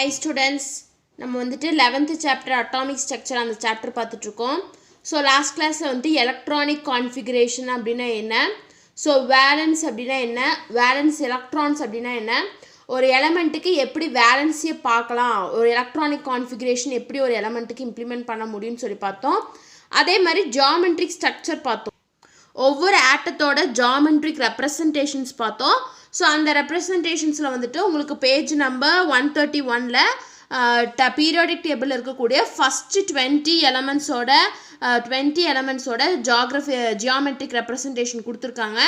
Hi students, நம்ம வந்துட்டு 11th chapter atomic structure அந்த chapter பார்த்துட்டு இருக்கோம். So last classல வந்து electronic configuration அப்படினா என்ன, so valence அப்படினா என்ன, valence electrons அப்படினா என்ன, ஒரு எலிமெண்ட்டுக்கு எப்படி வேலன்ஸியை பார்க்கலாம், ஒரு எலக்ட்ரானிக் கான்ஃபிகரேஷன் எப்படி ஒரு எலிமெண்ட்டுக்கு இம்ப்ளிமெண்ட் பண்ண முடியும்னு சொல்லி பார்த்தோம். அதே மாதிரி ஜியாமெட்ரிக் ஸ்ட்ரக்சர் பார்த்தோம், ஒவ்வொரு ஆட்டத்தோட ஜியாமெட்ரிக் ரெப்ரசன்டேஷன்ஸ் பார்த்தோம். ஸோ அந்த ரெப்ரசன்டேஷன்ஸில் வந்துட்டு உங்களுக்கு பேஜ் நம்பர் 131 பீரியாடிக் டேபிள் இருக்கக்கூடிய ஃபஸ்ட்டு 20 எலமெண்ட்ஸோட ஜியாமெட்ரிக் ரெப்ரசன்டேஷன் கொடுத்துருக்காங்க.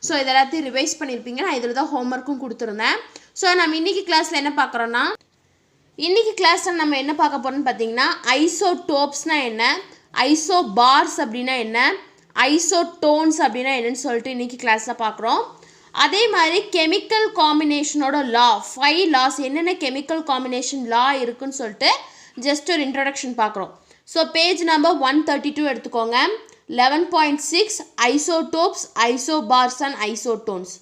ஸோ இதெல்லாத்தையும் ரிவைஸ் பண்ணியிருப்பீங்க. நான் இதில் தான் ஹோம்ஒர்க்கும் கொடுத்துருந்தேன். ஸோ நம்ம இன்றைக்கி கிளாஸில் என்ன பார்க்குறோன்னா, இன்றைக்கி கிளாஸில் நம்ம என்ன பார்க்க போகிறோம்னு பார்த்தீங்கன்னா, ஐசோடோப்ஸ்னால் என்ன, ஐசோபார்ஸ் அப்படின்னா என்ன, ஐசோடோன்ஸ் அப்படின்னா என்னன்னு சொல்லிட்டு இன்றைக்கி கிளாஸில் பார்க்குறோம். அதே மாதிரி கெமிக்கல் காம்பினேஷனோட லா, 5 லாஸ், என்னென்ன கெமிக்கல் காம்பினேஷன் லா இருக்குன்னு சொல்லிட்டு ஜஸ்ட் ஒரு இன்ட்ரடக்ஷன் பார்க்குறோம். ஸோ பேஜ் நம்பர் 132 எடுத்துக்கோங்க. 11.6 isotopes, isobars and isotones.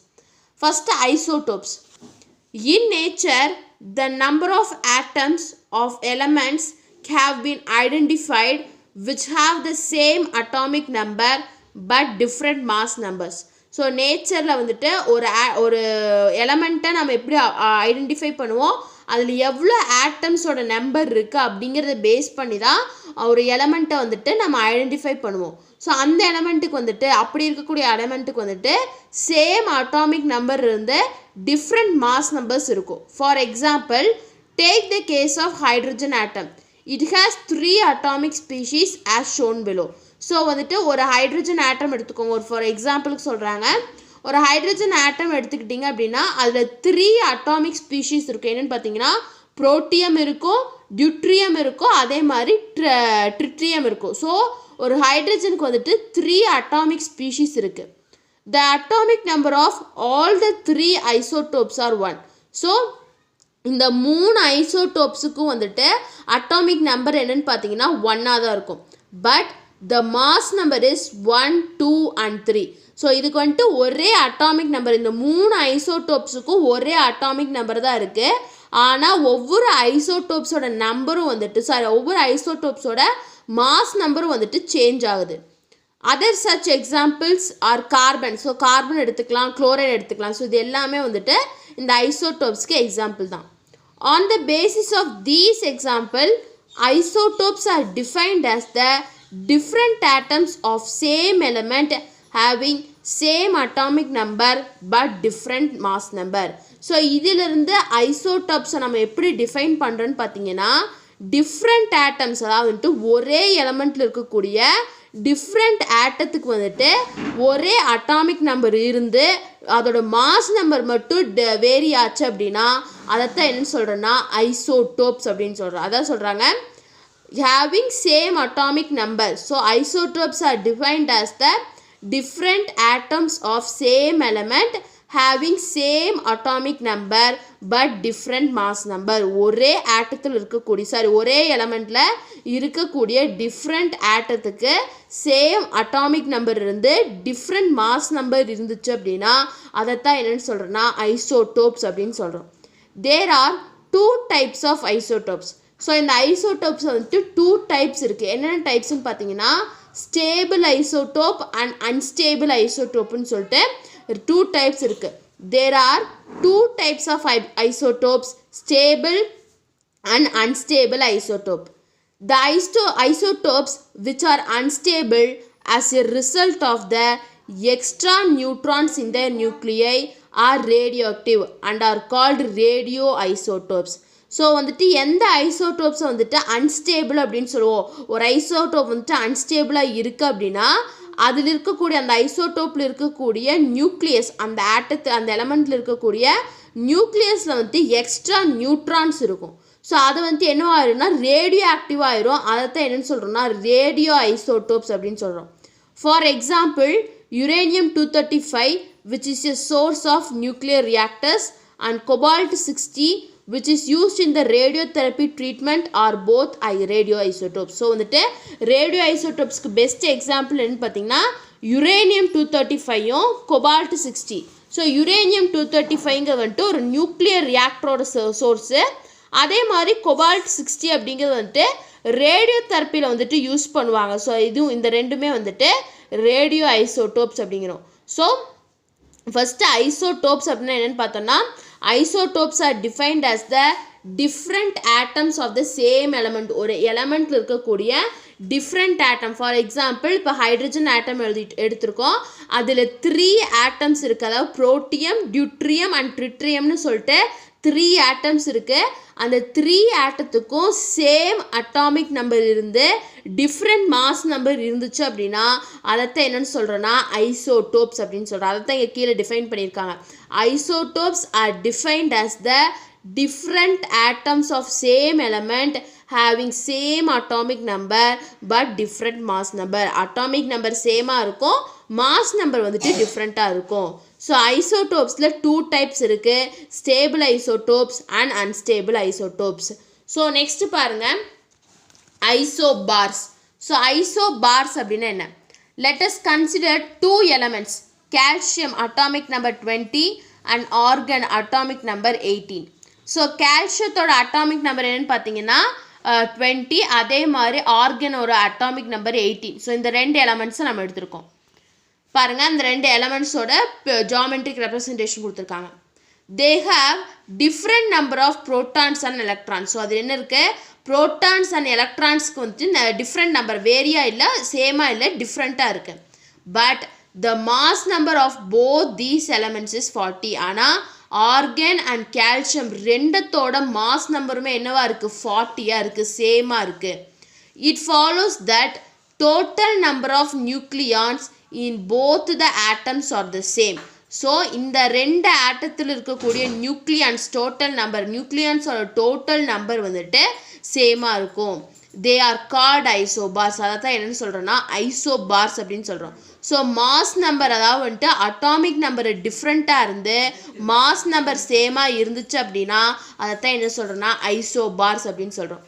First isotopes. In nature the number of atoms of elements have been identified which have the same atomic number but different mass numbers. So நேச்சரில் வந்துட்டு ஒரு எலமெண்ட்டை நம்ம எப்படி identify பண்ணுவோம், அதில் எவ்வளோ ஆட்டம்ஸோட number இருக்குது அப்படிங்கிறத பேஸ் பண்ணி தான் ஒரு எலமெண்ட்டை வந்துட்டு நம்ம ஐடென்டிஃபை பண்ணுவோம். ஸோ அந்த எலமெண்ட்டுக்கு வந்துட்டு, அப்படி இருக்கக்கூடிய எலமெண்ட்டுக்கு வந்துட்டு சேம் அட்டாமிக் நம்பர் இருந்து டிஃப்ரெண்ட் மாஸ் நம்பர்ஸ் இருக்கும். For example, take the case of hydrogen atom. It has 3 atomic species as shown below. So வந்துட்டு ஒரு ஹைட்ரஜன் ஆட்டம் எடுத்துக்கோங்க. ஒரு ஃபார் எக்ஸாம்பிளுக்கு சொல்கிறாங்க, ஒரு ஹைட்ரஜன் ஆட்டம் எடுத்துக்கிட்டிங்க அப்படின்னா அதில் 3 அட்டாமிக் ஸ்பீஷீஸ் இருக்கும். என்னென்னு பார்த்தீங்கன்னா, புரோட்டியம் இருக்கும், டியூட்ரியம் இருக்கும், அதே மாதிரி ட்ரிட்ரியம் இருக்கும். ஸோ ஒரு ஹைட்ரஜனுக்கு வந்துட்டு 3 அட்டாமிக் ஸ்பீஷீஸ் இருக்குது. The atomic number of all the 3 isotopes are 1. So இந்த 3 ஐசோடோப்ஸுக்கும் வந்துட்டு அட்டாமிக் நம்பர் என்னன்னு பார்த்தீங்கன்னா 1ஆக தான் இருக்கும். But the mass number is 1, 2 and 3. So இதுக்கு வந்துட்டு ஒரே அட்டாமிக் நம்பர், இந்த 3 ஐசோடோப்ஸுக்கும் ஒரே அட்டாமிக் நம்பர் தான் இருக்குது. ஆனால் ஒவ்வொரு ஐசோடோப்ஸோட நம்பரும் வந்துட்டு, ஒவ்வொரு ஐசோடோப்ஸோட மாஸ் நம்பரும் வந்துட்டு சேஞ்ச் ஆகுது. Other such examples are carbon. So carbon எடுத்துக்கலாம், குளோரைன் எடுத்துக்கலாம். ஸோ இது எல்லாமே வந்துட்டு இந்த ஐசோடோப்ஸ்க்கு எக்ஸாம்பிள் தான். On the basis of these example, isotopes are defined as the different atoms of same element having same atomic number but different mass number. So இதிலிருந்து ஐசோடோப்ஸை நம்ம எப்படி டிஃபைன் பண்ணுறோன்னு பார்த்தீங்கன்னா, டிஃப்ரெண்ட் ஆட்டம்ஸ், அதாவது வந்துட்டு ஒரே எலமெண்ட்டில் இருக்கக்கூடிய டிஃப்ரெண்ட் ஆட்டத்துக்கு வந்துட்டு ஒரே அட்டாமிக் நம்பர் இருந்து அதோட மாஸ் நம்பர் மட்டும் வேரி ஆச்சு அப்படின்னா அதைத்தான் என்னன்னு சொல்கிறேன்னா ஐசோடோப்ஸ் அப்படின்னு சொல்கிறோம். அதான் சொல்கிறாங்க, having same atomic number. So isotopes are defined as the different atoms of same element having same atomic number but different mass number. ஒரே ஆட்டத்தில் இருக்கக்கூடிய, ஒரே எலமெண்ட்டில் இருக்கக்கூடிய டிஃப்ரெண்ட் ஆட்டத்துக்கு சேம் அட்டாமிக் நம்பர் இருந்து டிஃப்ரெண்ட் மாஸ் நம்பர் இருந்துச்சு அப்படின்னா அதைத்தான் என்னென்னு சொல்கிறேன்னா ஐசோடோப்ஸ் அப்படின்னு சொல்கிறோம். There are 2 types of isotopes. So இந்த ஐசோடோப்ஸ் வந்துட்டு 2 types இருக்குது. என்னென்ன டைப்ஸ்ன்னு பார்த்தீங்கன்னா, ஸ்டேபிள் ஐசோடோப் அண்ட் அன்ஸ்டேபிள் ஐசோடோப்புன்னு சொல்லிட்டு 2 types இருக்குது. There are 2 types of isotopes, stable and unstable isotope. The isotopes which are unstable as a result of the extra neutrons in their nuclei are radioactive and are called radioisotopes. So வந்துட்டு எந்த ஐசோடோப்ஸை வந்துட்டு unstable அப்படின்னு சொல்லுவோம், ஒரு isotope வந்துட்டு அன்ஸ்டேபிளாக இருக்குது அப்படின்னா அதில் இருக்கக்கூடிய அந்த ஐசோடோப்பில் இருக்கக்கூடிய நியூக்ளியஸ், அந்த அந்த எலமெண்ட்டில் இருக்கக்கூடிய நியூக்ளியஸில் வந்துட்டு எக்ஸ்ட்ரா நியூட்ரான்ஸ் இருக்கும். ஸோ அது வந்துட்டு என்ன ஆயிரும்னா ரேடியோ ஆக்டிவ் ஆயிரும். அதைத்தான் என்னென்னு சொல்கிறோம்னா ரேடியோ ஐசோடோப்ஸ் அப்படின்னு சொல்கிறோம். For example, uranium 235 which is a source of nuclear reactors and cobalt-60 which is used in the radiotherapy treatment are both radioisotopes. So வந்துட்டு ரேடியோ ஐசோடோப்ஸ்க்கு பெஸ்ட் எக்ஸாம்பிள் என்னன்னு பார்த்தீங்கன்னா யுரேனியம் 235யும் cobalt-60. ஸோ யுரேனியம் 235 வந்துட்டு ஒரு nuclear ரியாக்டரோட source, அதே மாதிரி cobalt 60 அப்படிங்கிறது வந்துட்டு radio தெரப்பியில் வந்துட்டு யூஸ் பண்ணுவாங்க. ஸோ இதுவும் இந்த ரெண்டுமே வந்துட்டு ரேடியோ ஐசோடோப்ஸ் அப்படிங்கிறோம். ஸோ ஃபஸ்ட்டு ஐசோடோப்ஸ் அப்படின்னா என்னென்னு பார்த்தோம்னா isotopes R defined as the different atoms of the same element. ஒரு எலமெண்ட்டில் இருக்கக்கூடிய டிஃப்ரெண்ட் ஆட்டம். ஃபார் எக்ஸாம்பிள் இப்போ ஹைட்ரஜன் ஆட்டம் எடுத்திருக்கோம். அதில் 3 ஆட்டம்ஸ் இருக்குது. அதாவது புரோட்டியம், டியூட்ரியம் அண்ட் ட்ரிட்ரியம்னு சொல்லிட்டு 3 ஆட்டம்ஸ் இருக்குது. அந்த 3 ஆட்டத்துக்கும் சேம் அட்டாமிக் நம்பர் இருந்து டிஃப்ரெண்ட் மாஸ் நம்பர் இருந்துச்சு அப்படின்னா அதைத்தான் என்னென்னு சொல்கிறோன்னா ஐசோடோப்ஸ் அப்படின்னு சொல்கிறோம். அதைத்தான் இங்கே கீழே டிஃபைன் பண்ணியிருக்காங்க. Isotopes R defined as the different atoms of same element having same atomic number but different mass number. atomic number சேமாக இருக்கும், mass number வந்துட்டு டிஃப்ரெண்ட்டாக இருக்கும். ஸோ ஐசோடோப்ஸில் 2 டைப்ஸ் இருக்குது, stable isotopes and unstable isotopes. So next பாருங்கள் isobars. So isobars அப்படின்னா என்ன? let us consider 2 elements, calcium atomic number 20 and argon atomic number 18. So கால்சியத்தோட அட்டாமிக் நம்பர் என்னென்னு பார்த்தீங்கன்னா 20, அதே மாதிரி ஆர்கனோட அட்டாமிக் நம்பர் 18. ஸோ இந்த 2 எலமெண்ட்ஸை நம்ம எடுத்திருக்கோம். பாருங்கள், அந்த 2 எலமெண்ட்ஸோட ஜியோமெட்ரிக் ரெப்ரசன்டேஷன் கொடுத்துருக்காங்க. They have different number of protons and electrons. So அது என்ன இருக்குது? ப்ரோட்டான்ஸ் அண்ட் எலக்ட்ரான்ஸ்க்கு வந்துட்டு டிஃப்ரெண்ட் நம்பர், வேரியாக இல்லை, சேமாக இல்லை, டிஃப்ரெண்ட்டாக இருக்குது. But the mass number of both these elements is 40. ஆனால் ஆர்கன் அண்ட் கால்சியம் ரெண்டத்தோட மாஸ் நம்பருமே என்னவா இருக்குது? 40யாக இருக்குது, சேமாக இருக்குது. It follows that total number of nucleons in both the atoms are the same. So இந்த 2 ஆட்டத்தில் இருக்கக்கூடிய நியூக்ளியான்ஸ் டோட்டல் நம்பர், நியூக்ளியான்ஸோட டோட்டல் நம்பர் வந்துட்டு சேமாக இருக்கும். They are called isobars. அதை தான் என்னென்னு சொல்கிறோன்னா ஐசோபார்ஸ் அப்படின்னு சொல்கிறோம். ஸோ மாஸ் நம்பர், அதாவது வந்துட்டு அட்டாமிக் நம்பர் டிஃப்ரெண்ட்டாக இருந்து மாஸ் நம்பர் சேமாக இருந்துச்சு அப்படின்னா அதை தான் என்ன சொல்கிறோன்னா ஐசோபார்ஸ் அப்படின்னு சொல்கிறோம்.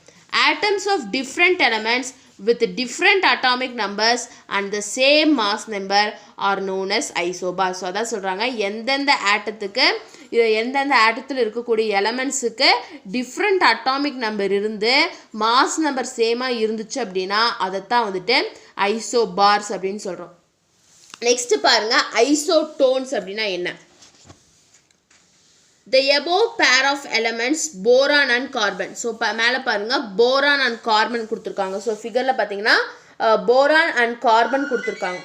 Atoms of different elements with different atomic numbers and the same mass number are known as isobars. So அதான் சொல்கிறாங்க, எந்தெந்த ஆட்டத்தில் இருக்கக்கூடிய எலமெண்ட்ஸுக்கு டிஃப்ரெண்ட் அட்டாமிக் நம்பர் இருந்து மாஸ் நம்பர் சேமாக இருந்துச்சு அப்படின்னா அதைத்தான் வந்துட்டு ஐசோபார்ஸ் அப்படின்னு சொல்கிறோம். நெக்ஸ்ட்டு பாருங்கள் ஐசோடோன்ஸ் அப்படின்னா என்ன? The above pair of elements boron and carbon. So மேலே பாருங்கள் boron and carbon கொடுத்துருக்காங்க. ஸோ ஃபிகரில் பார்த்தீங்கன்னா boron and carbon கொடுத்துருக்காங்க.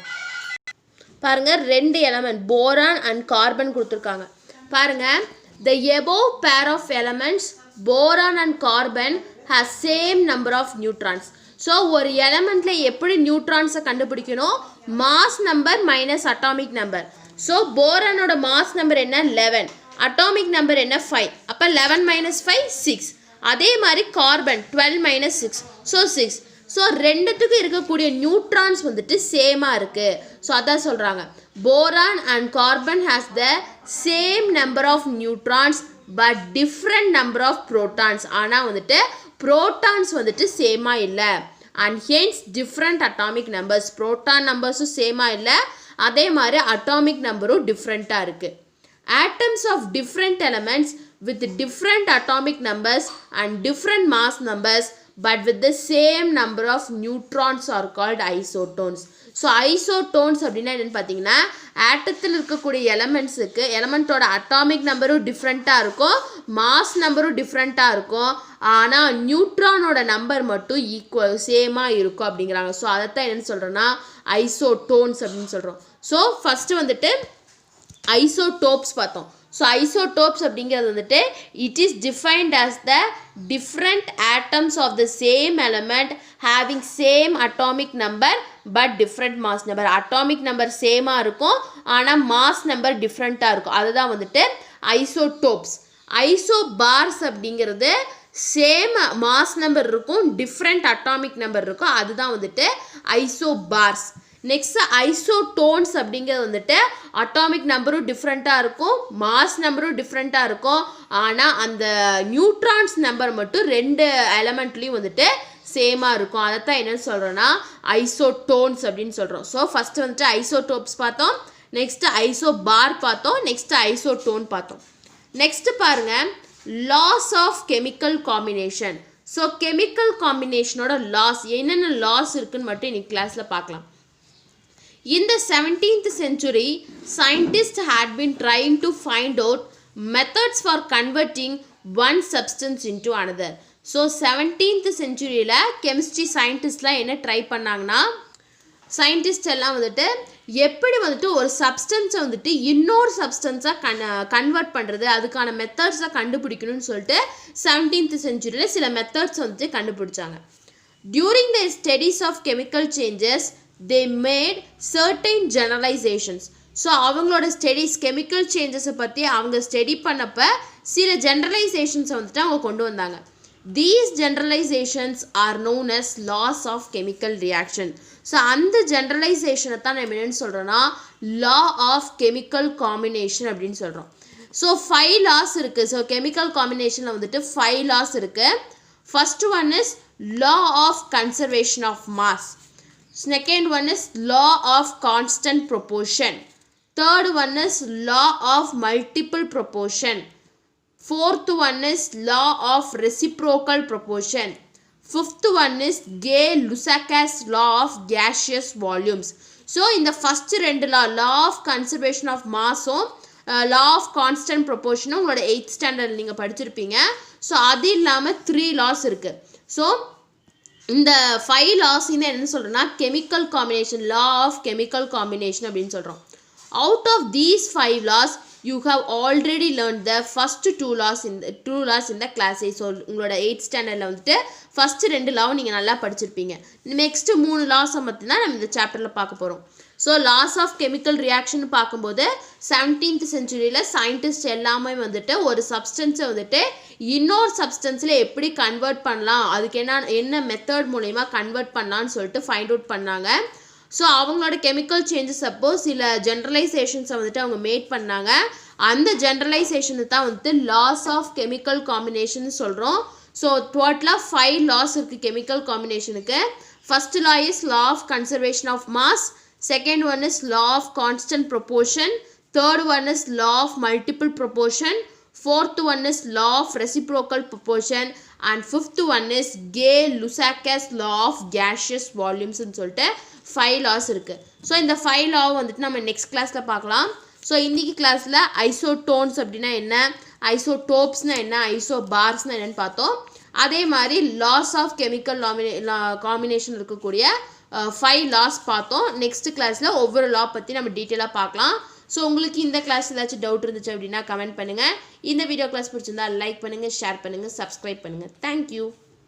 பாருங்கள் 2 எலமெண்ட் boron and carbon கொடுத்துருக்காங்க. பாருங்கள் the above pair of elements boron and carbon has same number of neutrons. So ஒரு எலமெண்ட்டில் எப்படி நியூட்ரான்ஸை கண்டுபிடிக்கணும்? Mass number minus atomic number. So போரானோட மாஸ் நம்பர் என்ன? 11. அட்டாமிக் நம்பர் என்ன? 5. அப்போ 11 minus 5 6. அதே மாதிரி கார்பன் 12 minus 6. ஸோ 6. ஸோ ரெண்டுத்துக்கும் இருக்கக்கூடிய நியூட்ரான்ஸ் வந்துட்டு சேமாக இருக்குது. ஸோ அதான் சொல்கிறாங்க boron and carbon has the same number of neutrons but different number of protons. ஆனால் வந்துட்டு ப்ரோட்டான்ஸ் வந்துட்டு சேமாக இல்லை. And hence different atomic numbers. Proton நம்பர்ஸும் சேமாக இல்லை, அதே மாதிரி அட்டாமிக் நம்பரும் டிஃப்ரெண்ட்டாக இருக்குது. Atoms of different elements with different atomic numbers and different mass numbers but with the same number of neutrons are called isotones. So isotones அப்படின்னா என்னென்னு பார்த்தீங்கன்னா ஆட்டத்தில் இருக்கக்கூடிய எலமெண்ட்டோட அட்டாமிக் நம்பரும் டிஃப்ரெண்ட்டாக இருக்கும், மாஸ் நம்பரும் டிஃப்ரெண்ட்டாக இருக்கும், ஆனால் நியூட்ரானோட நம்பர் மட்டும் சேமாக இருக்கும் அப்படிங்கிறாங்க. ஸோ அதைத்தான் என்னென்னு சொல்கிறோன்னா ஐசோடோன்ஸ் அப்படின்னு சொல்கிறோம். ஸோ ஃபஸ்ட்டு வந்துட்டு ஐசோடோப்ஸ் பார்த்தோம். ஸோ ஐசோடோப்ஸ் அப்படிங்கிறது வந்துட்டு it is defined as the different atoms of the same element having same atomic number but different mass number. Atomic number சேமாக இருக்கும், ஆனால் மாஸ் நம்பர் டிஃப்ரெண்ட்டாக இருக்கும். அதுதான் வந்துட்டு ஐசோடோப்ஸ். ஐசோபார்ஸ் அப்படிங்கிறது சேம் மாஸ் நம்பர் இருக்கும், டிஃப்ரெண்ட் அட்டாமிக் நம்பர் இருக்கும், அதுதான் வந்துட்டு ஐசோபார்ஸ். நெக்ஸ்ட் ஐசோடோன்ஸ் அப்படிங்கிறது வந்துட்டு அட்டாமிக் நம்பரும் டிஃப்ரெண்ட்டாக இருக்கும், மாஸ் நம்பரும் டிஃப்ரெண்ட்டாக இருக்கும், ஆனால் அந்த நியூட்ரான்ஸ் நம்பர் மட்டும் 2 எலமெண்ட்லேயும் வந்துட்டு சேமாக இருக்கும். அதைத்தான் என்னென்னு சொல்கிறோன்னா ஐசோடோன்ஸ் அப்படின்னு சொல்கிறோம். ஸோ ஃபஸ்ட்டு வந்துட்டு ஐசோடோப்ஸ் பார்த்தோம், நெக்ஸ்ட்டு ஐசோபார் பார்த்தோம், நெக்ஸ்ட்டு ஐசோடோன் பார்த்தோம். நெக்ஸ்ட்டு பாருங்கள் laws of chemical combination. So chemical காம்பினேஷனோட லாஸ் என்னென்ன லாஸ் இருக்குன்னு மட்டும் இன்னைக்கு கிளாஸில் பார்க்கலாம். In the 17th century, scientists had been trying to find out methods for converting one substance into another. So 17th centuryல கெமிஸ்ட்ரி சயின்டிஸ்ட்லாம் என்ன ட்ரை பண்ணாங்கன்னா, சயின்டிஸ்ட் எல்லாம் வந்துட்டு எப்படி வந்துட்டு ஒரு சப்ஸ்டன்ஸை வந்துட்டு இன்னொரு சப்ஸ்டன்ஸாக கன்வெர்ட் பண்ணுறது, அதுக்கான மெத்தட்ஸை கண்டுபிடிக்கணும்னு சொல்லிட்டு 17th centuryல சில மெத்தட்ஸ் வந்துட்டு கண்டுபிடிச்சாங்க. During the studies of chemical changes, they made certain generalizations. So அவங்களோட ஸ்டடீஸ் கெமிக்கல் சேஞ்சஸை பற்றி அவங்க ஸ்டடி பண்ணப்போ சில ஜென்ரலைசேஷன்ஸை வந்துட்டு அவங்க கொண்டு வந்தாங்க. These generalizations are known as laws of chemical reaction. So அந்த ஜென்ரலைசேஷனை தான் நம்ம என்னென்னு சொல்கிறோன்னா லா ஆஃப் கெமிக்கல் காம்பினேஷன் அப்படின்னு சொல்கிறோம். ஸோ 5 லாஸ் இருக்குது. ஸோ கெமிக்கல் காம்பினேஷனில் வந்துட்டு 5 லாஸ் இருக்குது. First one is law of conservation of mass. Second one is law of constant proportion. Third one is law of multiple proportion. Fourth one is law of reciprocal proportion. Fifth one is Gay-Lussac's law of gaseous volumes. So in the first ரெண்டு law of conservation of mass law of constant proportion உங்களோட 8th standard நீங்கள் படிச்சிருப்பீங்க. So அது இல்லாமல் 3 laws இருக்குது. So இந்த 5 laws என்ன சொல்கிறோன்னா chemical combination, law of chemical combination அப்படின்னு சொல்கிறோம். Out of these 5 laws you have already learned the first 2 laws in the class. So உங்களோட 8th standardல வந்துட்டு ஃபஸ்ட்டு 2 லாவும் நீங்கள் நல்லா படிச்சிருப்பீங்க. நெக்ஸ்ட்டு 3 லாஸை மட்டும்தான் நம்ம இந்த சாப்டரில் பார்க்க போகிறோம். So laws of chemical reaction பார்க்கும்போது 17th centuryல சயின்டிஸ்ட் எல்லாமே வந்துட்டு ஒரு சப்ஸ்டன்ஸை வந்துட்டு இன்னொரு சப்ஸ்டன்ஸில் எப்படி கன்வெர்ட் பண்ணலாம், அதுக்கு என்ன மெத்தட் மூலயமா கன்வெர்ட் பண்ணலான்னு சொல்லிட்டு ஃபைண்ட் அவுட் பண்ணாங்க. ஸோ அவங்களோட கெமிக்கல் சேஞ்சஸ் அப்போ சில ஜென்ரலைசேஷன்ஸை வந்துட்டு அவங்க மேட் பண்ணாங்க. அந்த ஜென்ரலைசேஷனை தான் வந்துட்டு லாஸ் ஆஃப் கெமிக்கல் காம்பினேஷன் சொல்கிறோம். ஸோ டோட்டலாக 5 லாஸ் இருக்குது கெமிக்கல் காம்பினேஷனுக்கு. First law is law of conservation of mass. Second one is law of constant proportion. Third one is law of multiple proportion. Fourth one is law of reciprocal proportion. And fifth one is Gay-Lussac's law of gaseous volumes ன்னு சொல்லிட்டு 5 laws இருக்குது. So இந்த 5 law வந்துட்டு நம்ம next கிளாஸில் பார்க்கலாம். So இன்றைக்கி கிளாஸில் ஐசோடோன்ஸ் அப்படின்னா என்ன, ஐசோடோப்ஸ்னால் என்ன, ஐசோபார்ஸ்னால் என்னென்னு பார்த்தோம். அதே மாதிரி லாஸ் ஆஃப் கெமிக்கல் காம்பினேஷன் இருக்கக்கூடிய 5 laws பார்த்தோம். நெக்ஸ்ட் கிளாஸில் ஒவ்வொரு லா பற்றி நம்ம டீட்டெயிலாக பார்க்கலாம். ஸோ உங்களுக்கு இந்த கிளாஸ் ஏதாச்சும் டவுட் இருந்துச்சு அப்படின்னா கமெண்ட் பண்ணுங்கள். இந்த வீடியோ கிளாஸ் பிடிச்சிருந்தா லைக் பண்ணுங்கள், ஷேர் பண்ணுங்கள், சப்ஸ்கிரைப் பண்ணுங்கள். தேங்க்யூ.